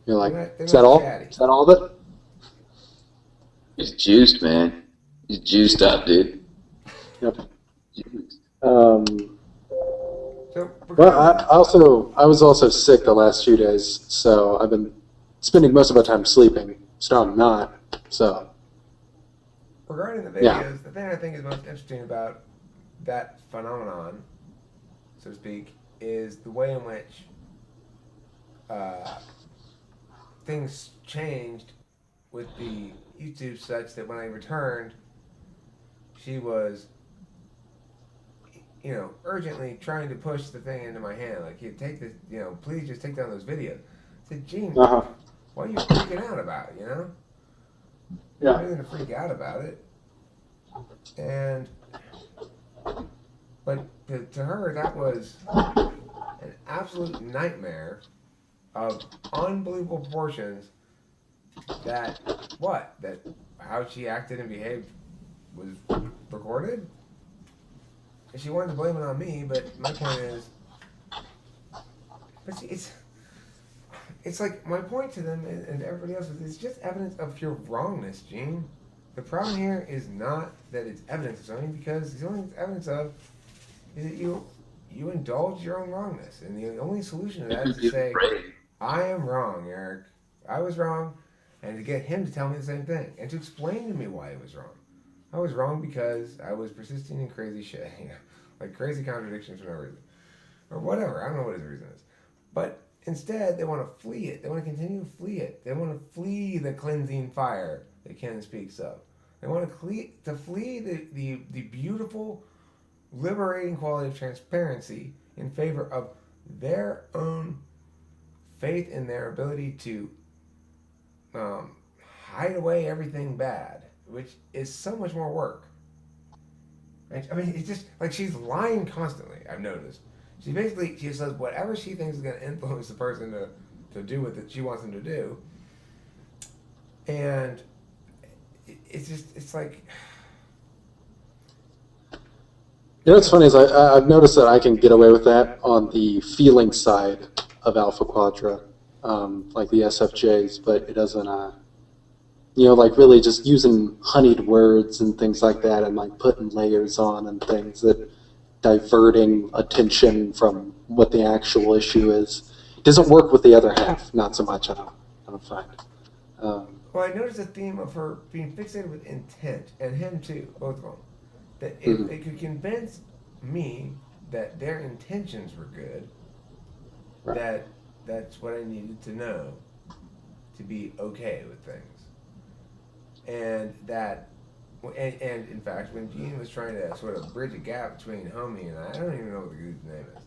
You're like, They're is that not all? chatty. Is that all of it? He's juiced, man. He's juiced up, dude. Yep. Um, So well, regarding I was also sick the last few days, so I've been spending most of my time sleeping. So I'm not. So regarding the yeah. videos, the thing I think is most interesting about that phenomenon, so to speak, is the way in which uh, things changed with the YouTube such that when I returned, she was, urgently trying to push the thing into my hand. Like, you take this, please just take down those videos. I said, Gene, Uh huh. why are you freaking out about it? There's no Yeah. reason to freak out about it. And, but to her, that was an absolute nightmare of unbelievable proportions that, that how she acted and behaved was recorded? And she wanted to blame it on me, but my point is, but see, it's like my point to them and everybody else is it's just evidence of your wrongness, Gene. The problem here is not that it's evidence of something because the only evidence of is that you indulge your own wrongness, and the only solution to that is to He's say, afraid. "I am wrong, Eric. I was wrong," and to get him to tell me the same thing and to explain to me why he was wrong. I was wrong because I was persisting in crazy shit, like crazy contradictions for no reason or whatever. I don't know what his reason is. But instead, they want to flee it. They want to continue to flee it. They want to flee the cleansing fire that Ken speaks of. They want to flee the beautiful, liberating quality of transparency in favor of their own faith in their ability to um, hide away everything bad, which is so much more work. Right? I mean, it's just like she's lying constantly. I've noticed. She says whatever she thinks is going to influence the person to do what she wants them to do, and it's like You know you what's know funny is I've noticed that I can get away with that on the feeling side of Alpha Quadra, like the SFJs, but it doesn't. Like really just using honeyed words and things like that, and like putting layers on and things that diverting attention from what the actual issue is. It doesn't work with the other half, not so much. I don't find. Um, well, I noticed a theme of her being fixated with intent, and him too, both of them. That if they mhm, could convince me that their intentions were good, right. that that's what I needed to know to be okay with things, and and in fact, when Gene was trying to sort of bridge a gap between Homie and I don't even know what the dude's name is,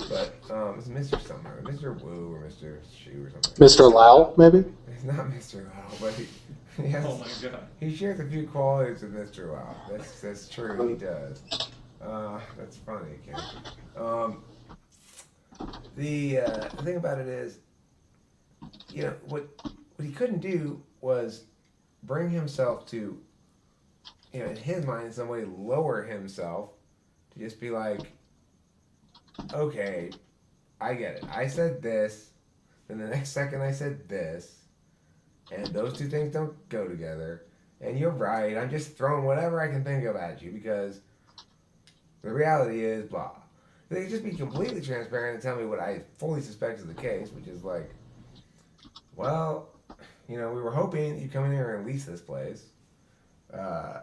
but it's Mr. Somewhere, Mr. Wu or Mr. Shu or something. Mr. Lau, maybe. It's not Mr. Lau, but he Oh has my god. he shares a few qualities with Mr. Lau. That's true. He Uh, does. That's funny, Ken. Um, the thing about it is, what he couldn't do was bring himself to, in his mind, in some way, lower himself to just be like, okay, I get it. I said this, then the next second I said this, and those two things don't go together. And you're right. I'm just throwing whatever I can think of at you because the reality is blah. They could just be completely transparent and tell me what I fully suspect is the case, which is like, well, we were hoping you'd come in here and lease this place. Uh,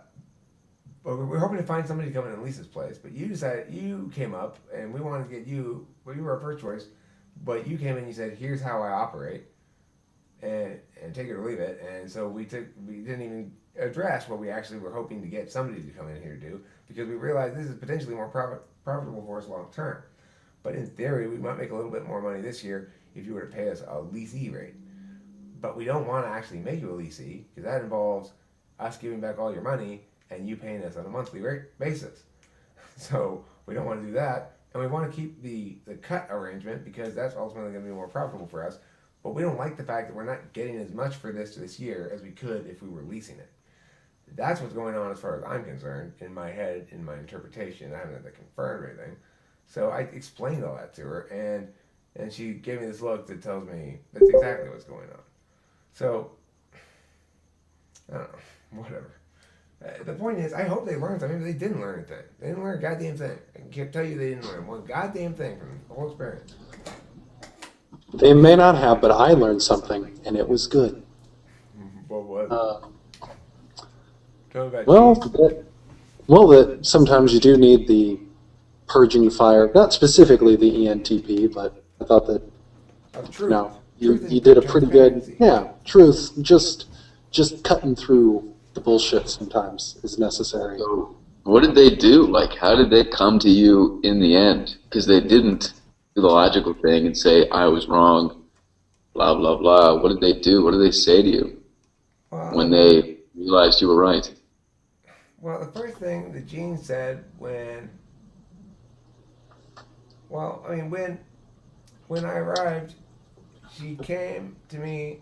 but we were hoping to find somebody to come in and lease this place. But you came up and we wanted to get you. Well, you were our first choice, but you came in and you said, "Here's how I operate," and take it or leave it. And so we didn't even address what we actually were hoping to get somebody to come in here to do because we realized this is potentially more profitable for us long term. But in theory, we might make a little bit more money this year if you were to pay us a leasee rate. But we don't want to actually make you a leasee because that involves us giving back all your money and you paying us on a monthly rate basis. So we don't want to do that, and we want to keep the cut arrangement because that's ultimately going to be more profitable for us. But we don't like the fact that we're not getting as much for this year as we could if we were leasing it. That's what's going on as far as I'm concerned in my head, in my interpretation. I haven't had that confirmed or anything. So I explained all that to her, and And she gave me this look that tells me that's exactly what's going on. So, I don't know, whatever. The point is, I hope they learned something. Maybe they didn't learn anything. They didn't learn a goddamn thing. I can tell you they didn't learn one goddamn thing from the whole experience. They may not have, but I learned something, and it was good. What was it? Tell me about That sometimes you do need the purging fire, not specifically the ENTP, but I thought that truth. no, you did a pretty good, truth. Just cutting through the bullshit sometimes is necessary. So, what did they do? Like, how did they come to you in the end? Because they didn't do the logical thing and say, I was wrong, blah, blah, blah. What did they do? What did they say to you when they realized you were right? Well, the first thing that Jean said when I arrived, she came to me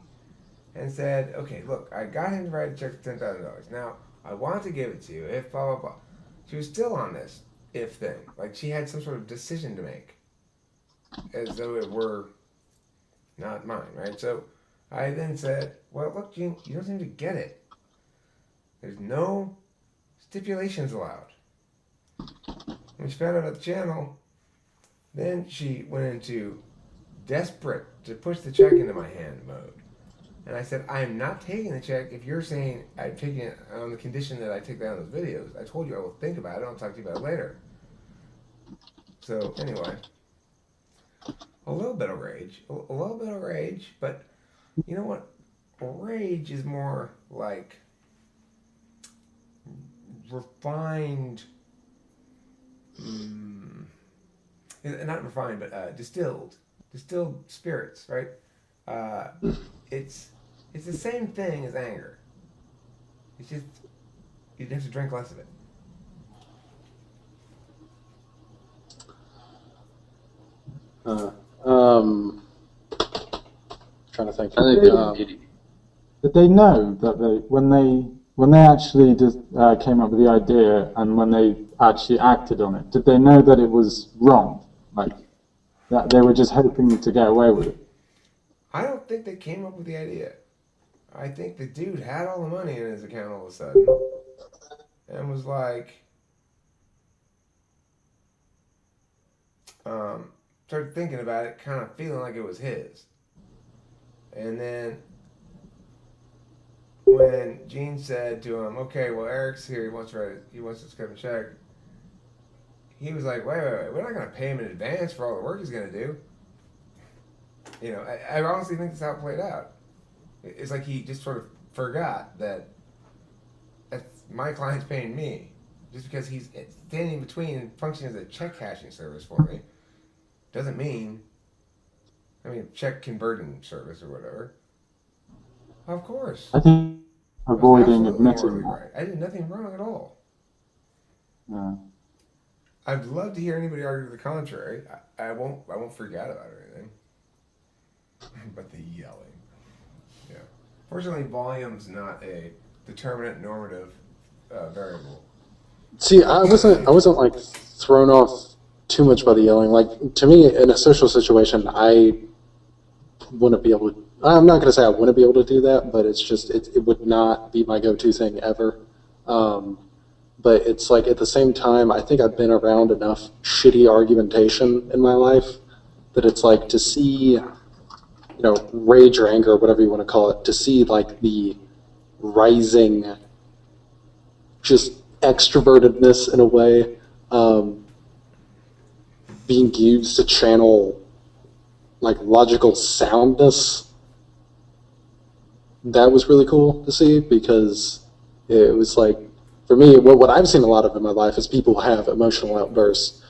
and said, okay, look, I got him to write a check for $10,000. Now, I want to give it to you if blah, blah, blah. She was still on this if thing. Like, she had some sort of decision to make, as though it were not mine, right? So I then said, well, look, Jean, you don't seem to get it. There's no stipulations allowed. When she found out about the channel, then she went into desperate to push the check into my hand mode. And I said, I'm not taking the check if you're saying I'm taking it on the condition that I take down those videos. I told you I will think about it. I'll talk to you about it later. So, anyway, a little bit of rage. A little bit of rage, but you know what? Rage is more like refined, not refined, but distilled spirits, right? It's the same thing as anger. It's just you have to drink less of it. Trying to think. Did they know that when they actually just came up with the idea and when they actually acted on it, did they know that it was wrong? Like that they were just hoping to get away with it? I don't think they came up with the idea. I think the dude had all the money in his account all of a sudden and was like, started thinking about it, kind of feeling like it was his. And then when Gene said to him, okay, well, Eric's here, he wants to cut a check, he was like, wait, we're not going to pay him in advance for all the work he's going to do. You know, I honestly think that's how it played out. It's like he just sort of forgot that my client's paying me just because he's standing between and functioning as a check cashing service for me. Doesn't mean, check converting service or whatever. Of course. I think avoiding admitting that. Right. I did nothing wrong at all. Yeah. I'd love to hear anybody argue the contrary. I won't freak out about it or anything. But the yelling. Yeah. Fortunately, volume's not a determinate normative variable. See, I wasn't like thrown off too much by the yelling. Like, to me, in a social situation, I wouldn't be able to. I'm not going to say I wouldn't be able to do that, but it's just it would not be my go-to thing ever. But it's like at the same time, I think I've been around enough shitty argumentation in my life that it's like to see, rage or anger or whatever you want to call it, to see like the rising just extrovertedness in a way being used to channel like logical soundness. That was really cool to see because it was like, for me, what I've seen a lot of in my life is people have emotional outbursts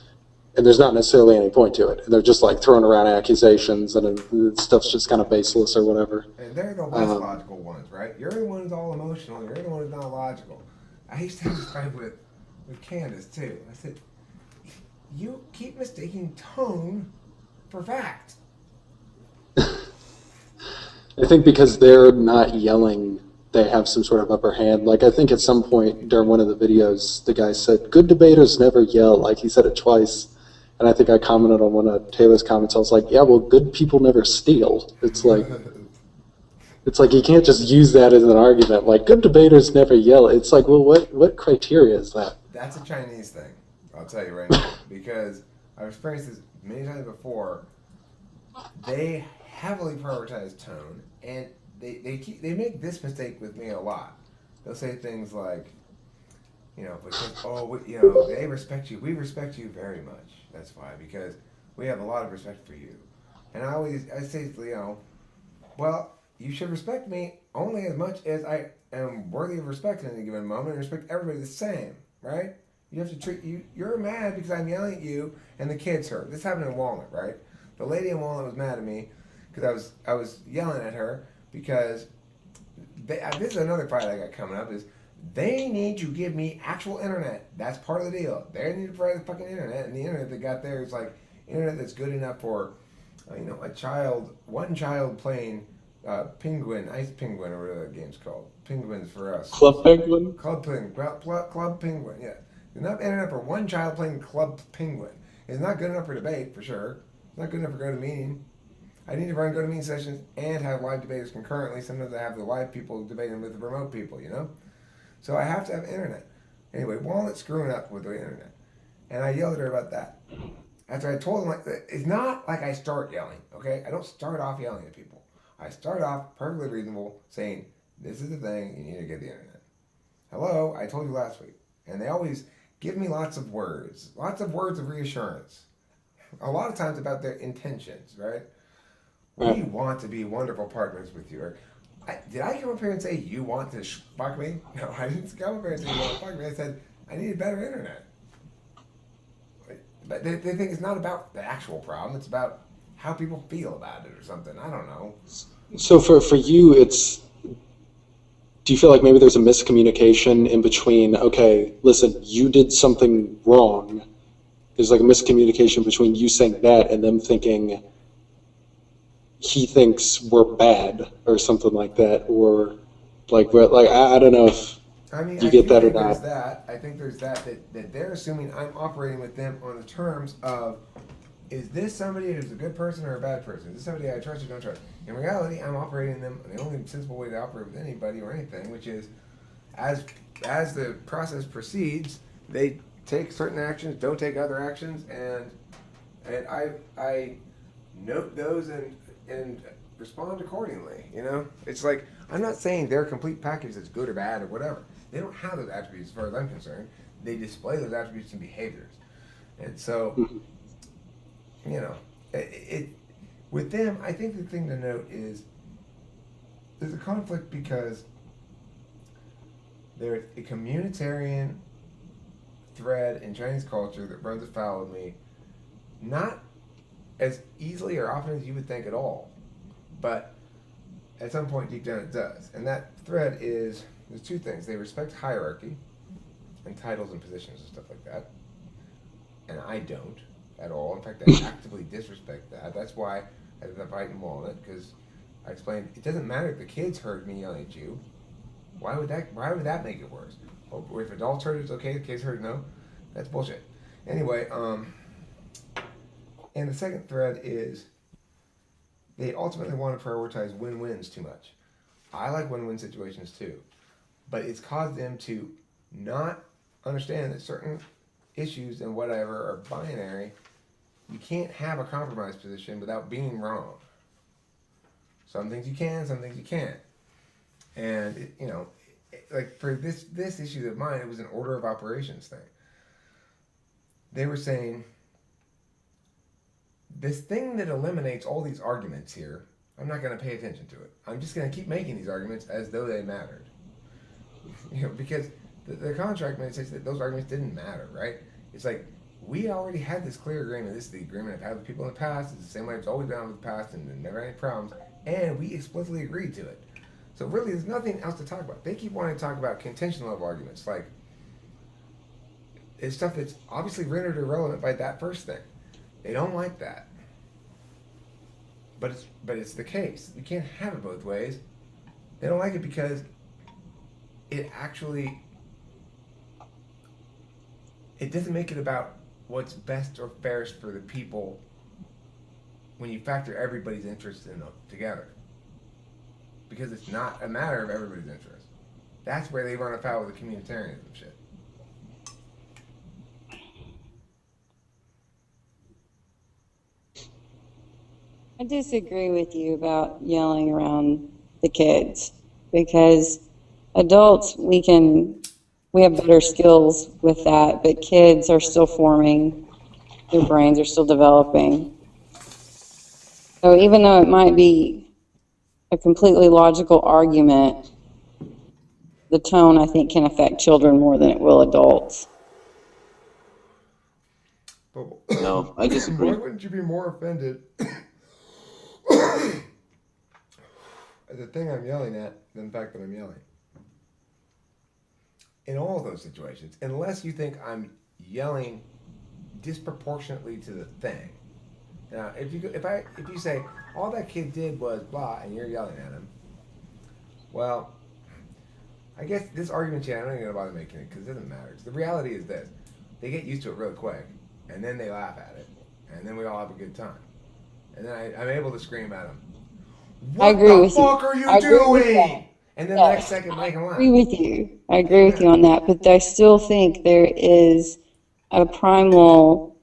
and there's not necessarily any point to it. And they're just like throwing around accusations and stuff's just kind of baseless or whatever. And they're the less logical ones, right? You're the one who's all emotional. You're the one who's not logical. I used to have this fight with Candace too. I said, you keep mistaking tone for fact. I think because they're not yelling, they have some sort of upper hand. Like, I think at some point during one of the videos, the guy said, good debaters never yell. Like, he said it twice. And And I think I commented on one of Taylor's comments. I was like, yeah, well, good people never steal. It's like you can't just use that as an argument. Like, good debaters never yell. It's like, well, what criteria is that? That's a Chinese thing. I'll tell you right now, because I've experienced this many times before. They heavily prioritize tone, and they make this mistake with me a lot. They'll say things like, because they respect you. We respect you very much. That's why, because we have a lot of respect for you. And I say, well, you should respect me only as much as I am worthy of respect in any given moment, and respect everybody the same, right? You have to treat you. You're mad because I'm yelling at you, and the kids hurt. This happened in Walnut, right? The lady in Walnut was mad at me because I was yelling at her because this is another fight I got coming up is they need to give me actual internet. That's part of the deal. They need to provide the fucking internet, and the internet they got there is like internet that's good enough for one child playing Penguin, Ice Penguin, or whatever that game's called. Penguins for us. Club Penguin? Club Penguin. Club Penguin, yeah. Enough internet for one child playing Club Penguin. It's not good enough for debate, for sure. It's not good enough for GoToMeeting. I need to run GoToMeeting sessions and have live debaters concurrently. Sometimes I have the live people debating with the remote people, So I have to have internet. Anyway, Walnut's screwing up with the internet. And I yelled at her about that. After I told them, it's not like I start yelling, okay? I don't start off yelling at people. I start off perfectly reasonable, saying, this is the thing, you need to get the internet. Hello, I told you last week. And they always give me lots of words of reassurance. A lot of times about their intentions, right? We want to be wonderful partners with you. Did I come up here and say, you want to fuck me? No, I didn't come up here and say, you want to fuck me. I said, I need better internet. But they think it's not about the actual problem. It's about how people feel about it or something. I don't know. So for you, do you feel like maybe there's a miscommunication in between, okay, listen, you did something wrong. There's like a miscommunication between you saying that and them thinking he thinks we're bad or something like that, or I don't know if you get that or not. I think there's that they're assuming I'm operating with them on the terms of, is this somebody who's a good person or a bad person? Is this somebody I trust or don't trust? In reality, I'm operating them the only sensible way to operate with anybody or anything, which is as the process proceeds, they take certain actions, don't take other actions, and I note those and respond accordingly. It's like I'm not saying their complete package is good or bad or whatever. They don't have those attributes as far as I'm concerned. They display those attributes in behaviors, and so with them, I think the thing to note is there's a conflict because there's a communitarian thread in Chinese culture that runs afoul of me, not as easily or often as you would think at all, but at some point deep down it does. And that thread is, there's two things. They respect hierarchy and titles and positions and stuff like that, and I don't at all. In fact, I actively disrespect that. That's why I had the fight in Walnut, because I explained it doesn't matter if the kids heard me yelling at you. Why would that make it worse? Or if adults heard it, it's okay. The kids heard it, no. That's bullshit. Anyway, and the second thread is they ultimately want to prioritize win-wins too much. I like win-win situations too, but it's caused them to not understand that certain issues and whatever are binary. You can't have a compromise position without being wrong. Some things you can, some things you can't. And like for this issue of mine, it was an order of operations thing. They were saying, this thing that eliminates all these arguments here, I'm not going to pay attention to it. I'm just going to keep making these arguments as though they mattered. Because the contract says that those arguments didn't matter, right? It's like, we already had this clear agreement. This is the agreement I've had with people in the past. It's the same way it's always been with the past, and never had any problems. And we explicitly agreed to it. So really, there's nothing else to talk about. They keep wanting to talk about contention level arguments, like it's stuff that's obviously rendered irrelevant by that first thing. They don't like that. But it's the case. You can't have it both ways. They don't like it because it doesn't make it about what's best or fairest for the people when you factor everybody's interests in together. Because it's not a matter of everybody's interest. That's where they run afoul with the communitarianism shit. I disagree with you about yelling around the kids because adults we have better skills with that, but kids are still forming, their brains are still developing. So even though it might be a completely logical argument, the tone I think can affect children more than it will adults. But No, I disagree. why wouldn't you be more offended at the thing I'm yelling at than the fact that I'm yelling? In all of those situations, unless you think I'm yelling disproportionately to the thing. Now, if you say all that kid did was blah, and you're yelling at him, well, I guess this argument, I'm not even gonna bother making it because it doesn't matter. The reality is this: they get used to it really quick, and then they laugh at it, and then we all have a good time, and then I'm able to scream at them. I What agree the with you. fuck are you I agree with that. doing? And then the next second, I can I laugh. agree with you. I agree with you on that, but I still think there is a primal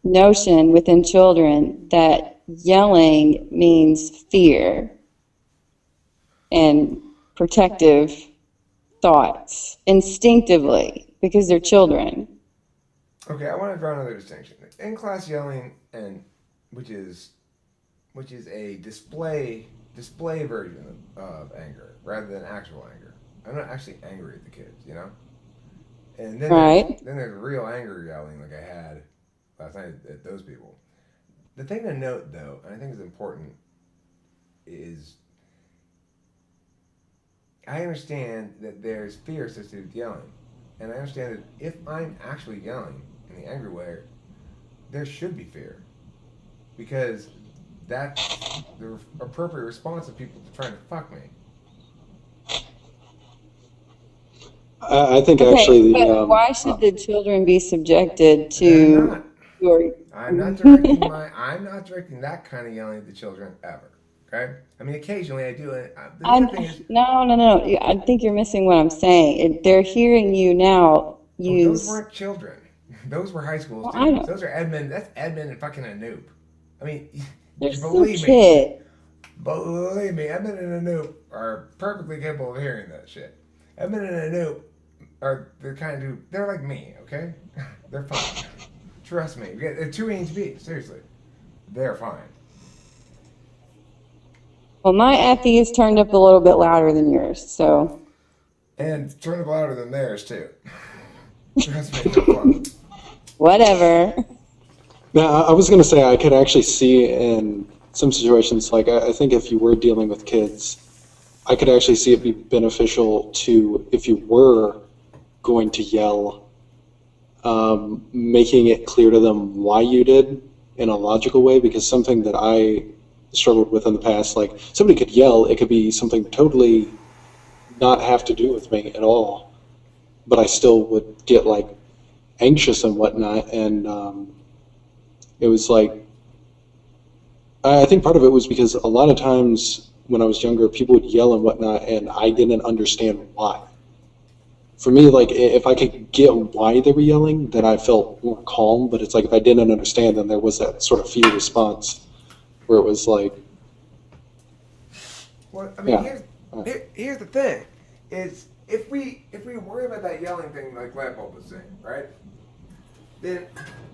notion within children that yelling means fear and protective thoughts instinctively because they're children. Okay, I want to draw another distinction. In class yelling, and which is a display version of anger rather than actual anger. I'm not actually angry at the kids, you know. And then Right. there's real anger yelling like I had last night at those people. The thing to note, though, and I think is important, is I understand that there's fear associated with yelling, and I understand that if I'm actually yelling in the angry way, there should be fear, because that's the appropriate response of people trying to fuck me. I think Okay, actually but why should the children be subjected They're to not. your? I'm not directing that kind of yelling at the children ever. Okay. I mean, occasionally I do it. The other thing is, No. I think you're missing what I'm saying. They're hearing you now oh, those use. weren't children. Those were high school Well, I students. know. Those are Edmund. That's Edmund and fucking Anoop. I mean, They're still believe me. kids. Believe me, Edmund and Anoop are perfectly capable of hearing that shit. Edmund and Anoop are the kind of dude. They're like me, okay? They're fine. Trust me. They're 2 beats. Seriously, they're fine. Well, my Effie is turned up a little bit louder than yours, so. And turn it louder than theirs too. Trust me, they're fine. Whatever. now, I was going to say I could actually see in some situations, like I think if you were dealing with kids, I could actually see it be beneficial to, if you were going to yell, making it clear to them why you did in a logical way, because something that I struggled with in the past, like somebody could yell, it could be something totally not have to do with me at all, but I still would get like anxious and whatnot, and it was like, I think part of it was because a lot of times when I was younger, people would yell and whatnot, and I didn't understand why. For me, like, if I could get why they were yelling, then I felt more calm, but it's like if I didn't understand, then there was that sort of fear response where it was like, Well, I mean, yeah. here's the thing: is if we worry about that yelling thing, like Lightbulb was saying, right? Then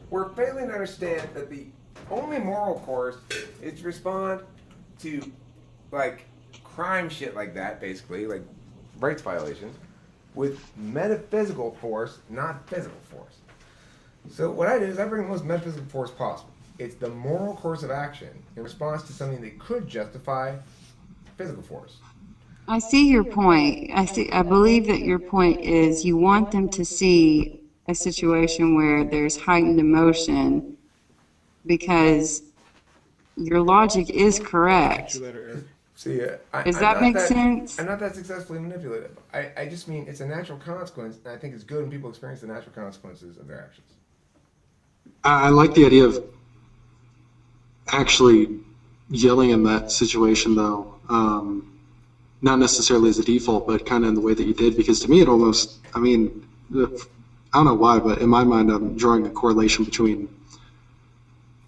we're failing to understand that the only moral course is to respond to like crime shit like that, basically, like rights violations, with metaphysical force, not physical force. So what I do is I bring the most metaphysical force possible. It's the moral course of action in response to something that could justify physical force. I see your point. I believe that your point is you want them to see a situation where there's heightened emotion because your logic is correct. See, Does I'm that not make that sense? I'm not that successfully manipulative. I just mean it's a natural consequence, and I think it's good when people experience the natural consequences of their actions. I like the idea of actually yelling in that situation, though. Not necessarily as a default, but kind of in the way that you did, because to me it almost, I mean, I don't know why, but in my mind I'm drawing a correlation between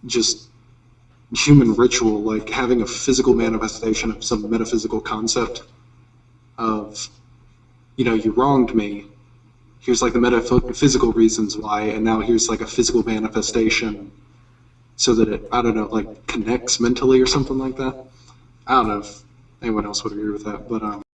just human ritual, like having a physical manifestation of some metaphysical concept of, you wronged me. Here's like the metaphysical reasons why, and now here's like a physical manifestation so that it, I don't know, like connects mentally or something like that. I don't know if anyone else would agree with that, but